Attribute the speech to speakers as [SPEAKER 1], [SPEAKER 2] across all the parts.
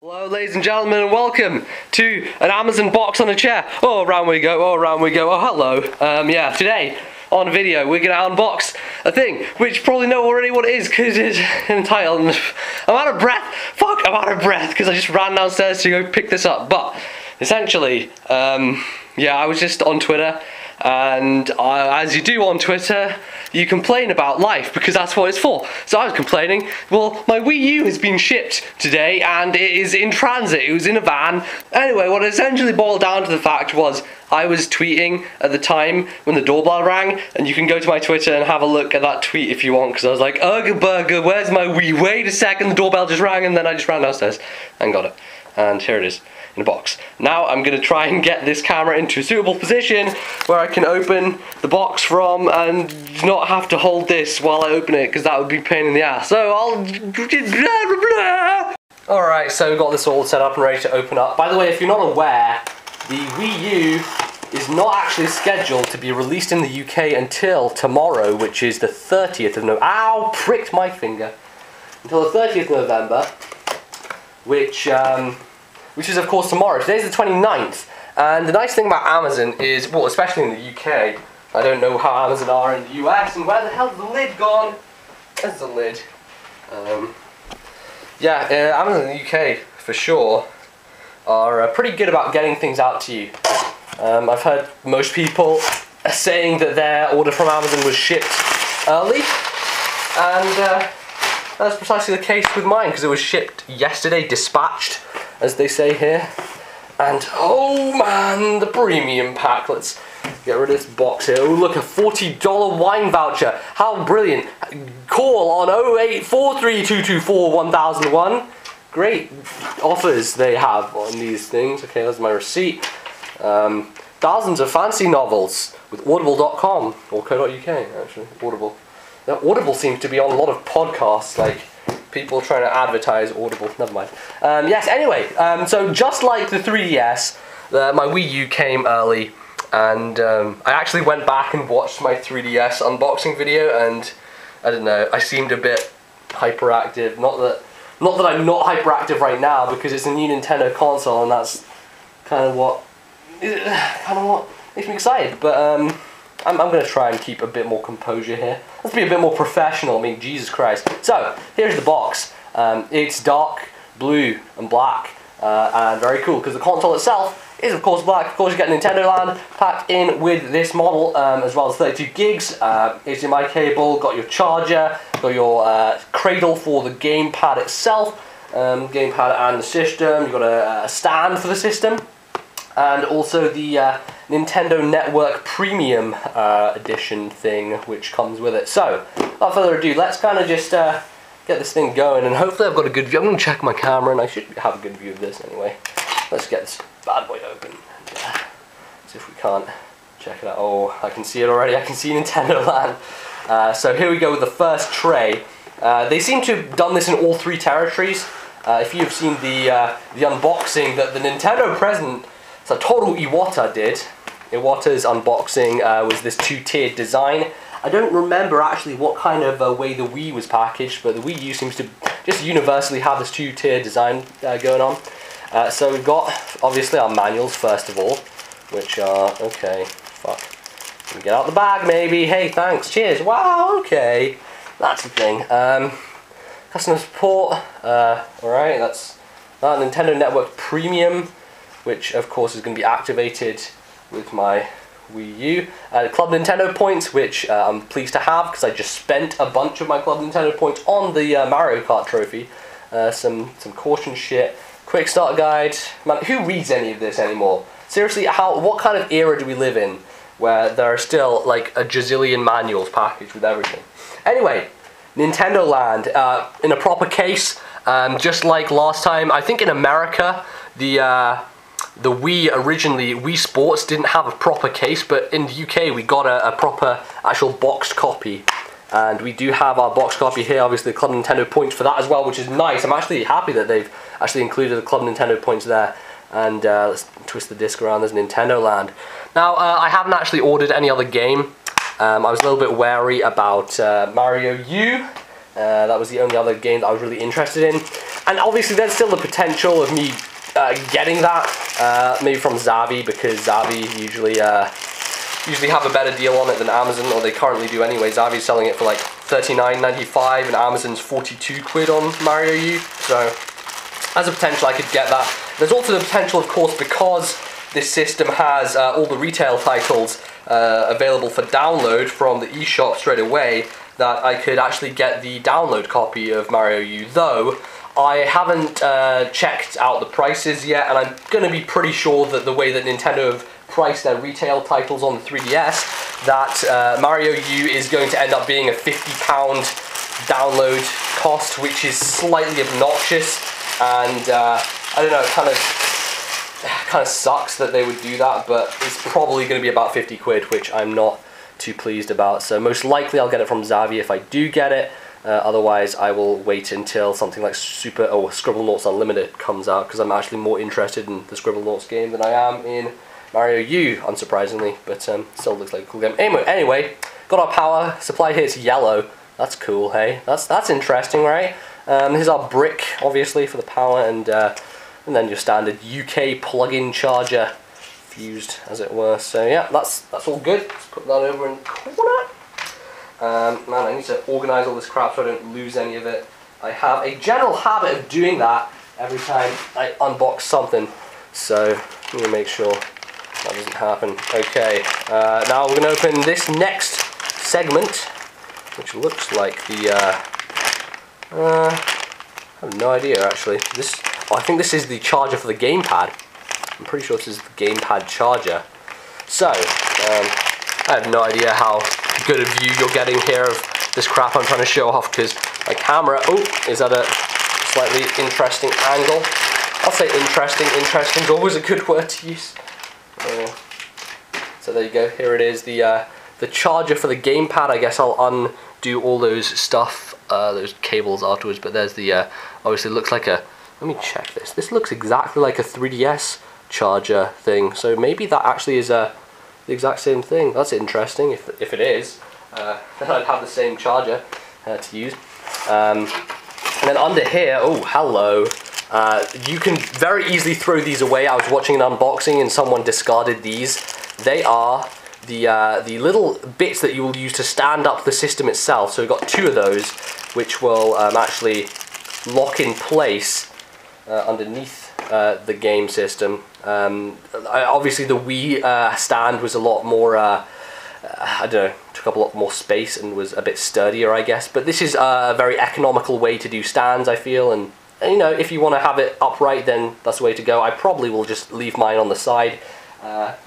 [SPEAKER 1] Hello ladies and gentlemen, and welcome to an Amazon box on a chair. Oh, around we go, oh, around we go, oh hello. Yeah, today on video we're going to unbox a thing which you probably know already what it is because it's entitled. I'm out of breath, fuck, I'm out of breath because I just ran downstairs to go pick this up. But essentially, yeah, I was just on Twitter, and as you do on Twitter, you complain about life because that's what it's for. So I was complaining, well, my Wii U has been shipped today and it is in transit, it was in a van. Anyway, what it essentially boiled down to the fact was I was tweeting at the time when the doorbell rang, and you can go to my Twitter and have a look at that tweet if you want, because I was like, ugh burger, where's my Wii? Wait a second, the doorbell just rang, and then I just ran downstairs and got it. And here it is in a box. Now I'm going to try and get this camera into a suitable position where I can open the box from and not have to hold this while I open it, because that would be a pain in the ass. So I'll... Alright, so we've got this all set up and ready to open up. By the way, if you're not aware, the Wii U is not actually scheduled to be released in the UK until tomorrow, which is the 30th of November. Ow! Pricked my finger. Until the 30th of November, which is of course tomorrow. Today's the 29th, and the nice thing about Amazon is, well, especially in the UK, I don't know how Amazon are in the US, and where the hell's the lid gone? There's the lid. Yeah, Amazon in the UK, for sure, are pretty good about getting things out to you. I've heard most people saying that their order from Amazon was shipped early, and that's precisely the case with mine, because it was shipped yesterday, dispatched, as they say here. And oh man, the premium pack. Let's get rid of this box here. Oh look, a $40 wine voucher. How brilliant. Call on 08432241001. Great offers they have on these things. Okay, that's my receipt. Thousands of fancy novels with audible.com or co.uk actually. Audible. Now, Audible seems to be on a lot of podcasts, like people trying to advertise Audible. Never mind. Yes, anyway, so just like the 3DS, my Wii U came early, and I actually went back and watched my 3DS unboxing video, and I don't know, I seemed a bit hyperactive. Not that I'm not hyperactive right now, because it's a new Nintendo console, and that's kind of what makes me excited. But I'm going to try and keep a bit more composure here. Let's be a bit more professional. I mean, Jesus Christ. So, here's the box. It's dark blue and black, and very cool, because the console itself is, of course, black. Of course, you get Nintendo Land packed in with this model, as well as 32 gigs, HDMI cable, got your charger, got your cradle for the gamepad itself, gamepad and the system. You've got a stand for the system, and also the Nintendo Network Premium edition thing, which comes with it. So, without further ado, let's kind of just get this thing going, and hopefully I've got a good view. I'm going to check my camera, and I should have a good view of this anyway. Let's get this bad boy open. See if we can't check it out. Oh, I can see it already. I can see Nintendo Land. So here we go with the first tray. They seem to have done this in all three territories. If you've seen the unboxing that the Nintendo president, so Toru Iwata, did. Iwata's unboxing was this two-tiered design. I don't remember actually what kind of way the Wii was packaged, but the Wii U seems to just universally have this two-tiered design going on. So we've got, obviously, our manuals first of all, which are, okay, fuck. Let me get out the bag maybe. Hey, thanks, cheers, wow, okay. That's the thing. Customer support, alright, that's that. Nintendo Network Premium, which of course is going to be activated with my Wii U. Club Nintendo points, which I'm pleased to have, because I just spent a bunch of my Club Nintendo points on the Mario Kart trophy. Some caution shit. Quick start guide. Man, who reads any of this anymore? Seriously, what kind of era do we live in where there are still like a gazillion manuals packaged with everything? Anyway, Nintendo Land in a proper case, just like last time. I think in America the Wii originally, Wii Sports didn't have a proper case, but in the UK we got a proper actual boxed copy. And we do have our box copy here, obviously the Club Nintendo points for that as well, which is nice. I'm actually happy that they've actually included the Club Nintendo points there. And let's twist the disc around, there's Nintendo Land. Now, I haven't actually ordered any other game. I was a little bit wary about Mario U. That was the only other game that I was really interested in. And obviously there's still the potential of me getting that, maybe from Zavvi, because Zavvi usually have a better deal on it than Amazon, or they currently do anyway. Zavvi's selling it for like $39.95 and Amazon's 42 quid on Mario U, so as a potential I could get that. There's also the potential, of course, because this system has all the retail titles available for download from the eShop straight away, that I could actually get the download copy of Mario U, though I haven't checked out the prices yet, and I'm going to be pretty sure that the way that Nintendo have priced their retail titles on the 3DS, that Mario U is going to end up being a £50 download cost, which is slightly obnoxious, and I don't know, it kind of sucks that they would do that, but it's probably going to be about 50 quid, which I'm not too pleased about. So most likely I'll get it from Zavvi if I do get it. Otherwise I will wait until something like Scribblenauts Unlimited comes out, because I'm actually more interested in the Scribblenauts game than I am in Mario U, unsurprisingly, but still looks like a cool game. Anyway, got our power supply here, it's yellow. That's cool, hey? That's interesting, right? Here's our brick, obviously, for the power, and then your standard UK plug-in charger, fused, as it were. So yeah, that's all good. Let's put that over in the corner. Man, I need to organise all this crap so I don't lose any of it. I have a general habit of doing that every time I unbox something, so I'm going to make sure that doesn't happen. Okay, now we're going to open this next segment, which looks like the, I have no idea actually. I think this is the charger for the gamepad. I'm pretty sure this is the gamepad charger. So, I have no idea how good a view you're getting here of this crap I'm trying to show off, because my camera, is at a slightly interesting angle. I'll say interesting. Interesting is always a good word to use. So there you go. Here it is, the charger for the gamepad. I guess I'll undo all those stuff, those cables afterwards. But there's the obviously it looks like a. Let me check this. This looks exactly like a 3DS charger thing. So maybe that actually is the exact same thing. That's interesting. If it is, then I'd have the same charger to use. And then under here, oh hello. You can very easily throw these away. I was watching an unboxing and someone discarded these. They are the little bits that you will use to stand up the system itself. So we've got two of those, which will actually lock in place underneath the game system. Obviously the Wii stand was a lot more, I don't know, took up a lot more space and was a bit sturdier, I guess. But this is a very economical way to do stands, I feel, and you know, if you want to have it upright, then that's the way to go. I probably will just leave mine on the side,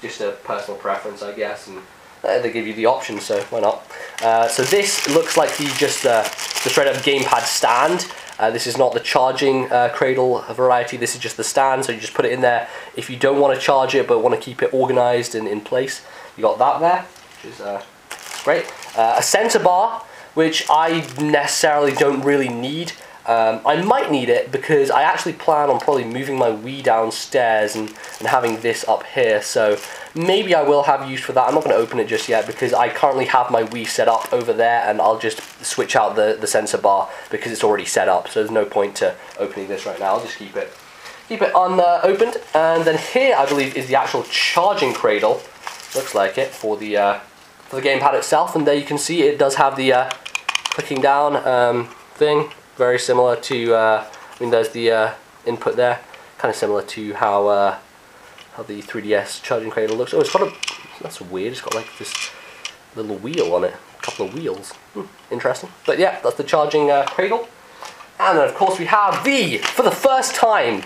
[SPEAKER 1] just a personal preference, I guess, and they give you the option, so why not? So this looks like just the straight up gamepad stand. This is not the charging cradle variety, this is just the stand, so you just put it in there. If you don't want to charge it but want to keep it organized and in place, you got that there, which is great. A sensor bar, which I necessarily don't really need. I might need it because I actually plan on probably moving my Wii downstairs and having this up here, so maybe I will have use for that. I'm not going to open it just yet because I currently have my Wii set up over there, and I'll just switch out the sensor bar because it's already set up, so there's no point to opening this right now. I'll just keep it unopened. And then here I believe is the actual charging cradle, looks like it, for the gamepad itself, and there you can see it does have the clicking down thing. Very similar to, I mean, there's the input there, kind of similar to how the 3DS charging cradle looks. Oh, it's got that's weird, it's got like this little wheel on it, a couple of wheels. Interesting. But yeah, that's the charging cradle. And then of course we have for the first time,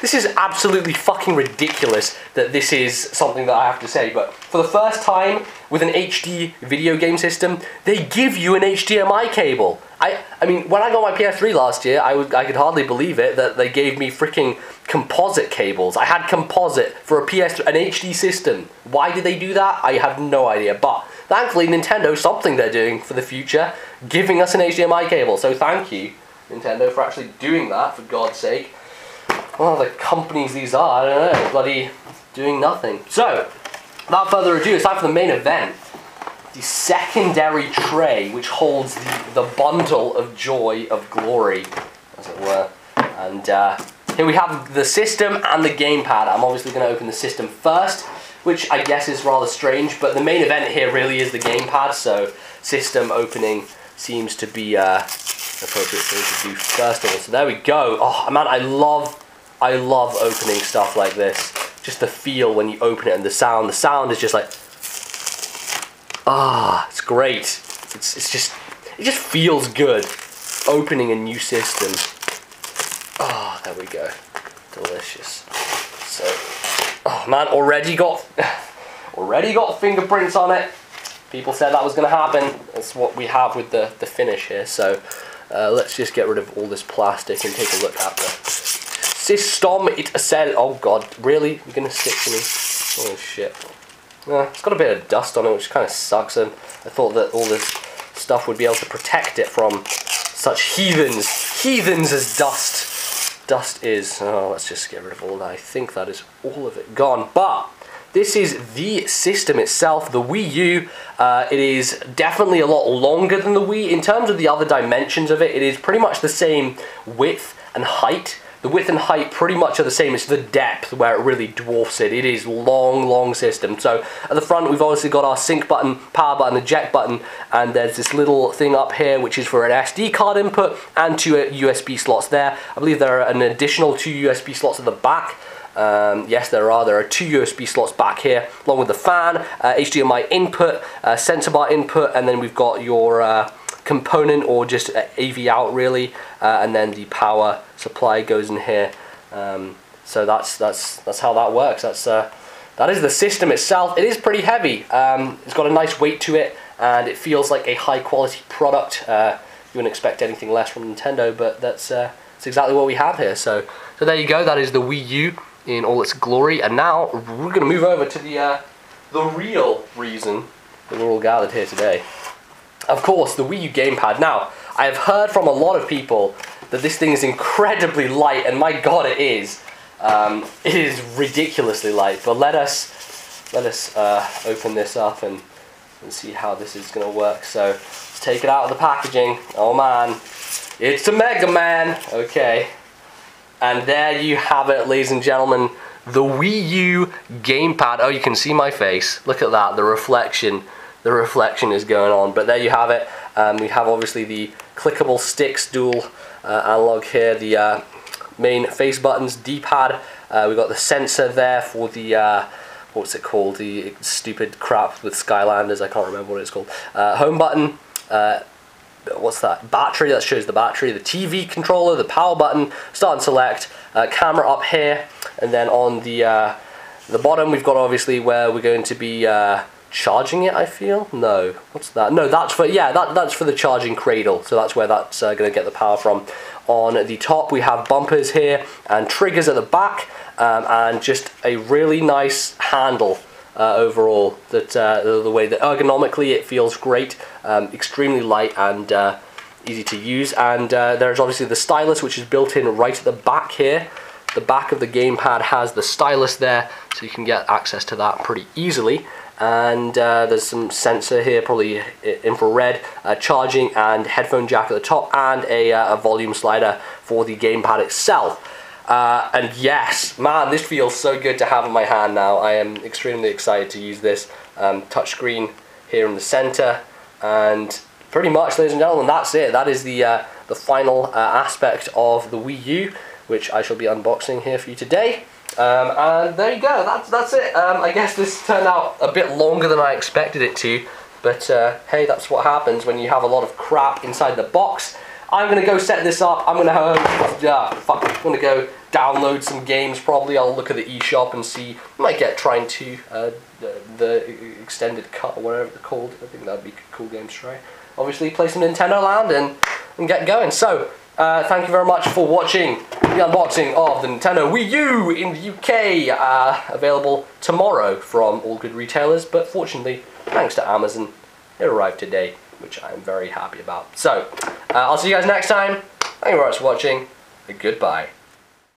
[SPEAKER 1] this is absolutely fucking ridiculous that this is something that I have to say, but for the first time with an HD video game system, they give you an HDMI cable. I mean, when I got my PS3 last year, I could hardly believe it that they gave me freaking composite cables. I had composite for a PS3, an HD system. Why did they do that? I have no idea, but thankfully Nintendo, something they're doing for the future, giving us an HDMI cable. So thank you, Nintendo, for actually doing that, for God's sake. Well, the companies these are, I don't know, bloody doing nothing. So, without further ado, it's time for the main event. The secondary tray, which holds the bundle of joy, of glory, as it were. And here we have the system and the gamepad. I'm obviously going to open the system first, which I guess is rather strange, but the main event here really is the gamepad, so system opening seems to be appropriate thing to do first of all. So there we go. Oh man, I love opening stuff like this. Just the feel when you open it and the sound. The sound is just like, it's great. It just feels good opening a new system. There we go. Delicious. So, oh man, already got fingerprints on it. People said that was going to happen. That's what we have with the finish here. So let's just get rid of all this plastic and take a look at the system itself. Oh god, really? You're going to stick to me? Oh shit. It's got a bit of dust on it, which kind of sucks. And I thought that all this stuff would be able to protect it from such heathens as dust is. Oh, let's just get rid of all that. I think that is all of it gone. But this is the system itself, the Wii U. It is definitely a lot longer than the Wii. In terms of the other dimensions of it, it is pretty much the same width and height. The width and height pretty much are the same. It's the depth where it really dwarfs it. It is long system. So at the front we've obviously got our sync button, power button, eject button, and there's this little thing up here which is for an SD card input and 2 USB slots there. I believe there are an additional 2 USB slots at the back. Yes, there are 2 USB slots back here, along with the fan, HDMI input, sensor bar input, and then we've got your component or just AV out really, and then the power supply goes in here. So that's how that works. That is the system itself. It is pretty heavy. It's got a nice weight to it, and it feels like a high quality product. You wouldn't expect anything less from Nintendo, but that's exactly what we have here. So there you go. That is the Wii U in all its glory, and now we're going to move over to the real reason that we're all gathered here today. Of course, the Wii U gamepad. Now, I have heard from a lot of people that this thing is incredibly light, and my god, it is. It is ridiculously light. But let us open this up and see how this is going to work. So let's take it out of the packaging. Oh man, it's a Mega Man. Okay. And there you have it, ladies and gentlemen, the Wii U gamepad. Oh, you can see my face. Look at that, the reflection is going on. But there you have it. We have obviously the clickable sticks, dual analog here, the main face buttons, D-pad. We've got the sensor there for the, what's it called? The stupid crap with Skylanders, I can't remember what it's called. Home button. What's that? Battery, that shows the battery, the TV controller, the power button, start and select, camera up here, and then on the bottom we've got obviously where we're going to be charging it, I feel? No, what's that? No, that's for, yeah, that's for the charging cradle, so that's where that's going to get the power from. On the top we have bumpers here and triggers at the back, and just a really nice handle. Overall, that the way that ergonomically it feels great, extremely light and easy to use. And there's obviously the stylus, which is built in right at the back here. The back of the gamepad has the stylus there, so you can get access to that pretty easily. And there's some sensor here, probably infrared, charging and headphone jack at the top, and a volume slider for the gamepad itself. And yes, man, this feels so good to have in my hand now. I am extremely excited to use this. Touchscreen here in the center, and pretty much, ladies and gentlemen, that's it. That is the final aspect of the Wii U, which I shall be unboxing here for you today. And there you go. That's it. I guess this turned out a bit longer than I expected it to, but hey, that's what happens when you have a lot of crap inside the box. I'm gonna go set this up. I'm gonna go download some games. Probably I'll look at the eShop and see. Might get Trine 2, the extended cut or whatever they're called. I think that'd be a cool game to try. Obviously, play some Nintendo Land and get going. So, thank you very much for watching the unboxing of the Nintendo Wii U in the UK. Available tomorrow from all good retailers, but fortunately, thanks to Amazon, it arrived today, which I'm very happy about. So, I'll see you guys next time. Thank you very much for watching, and goodbye.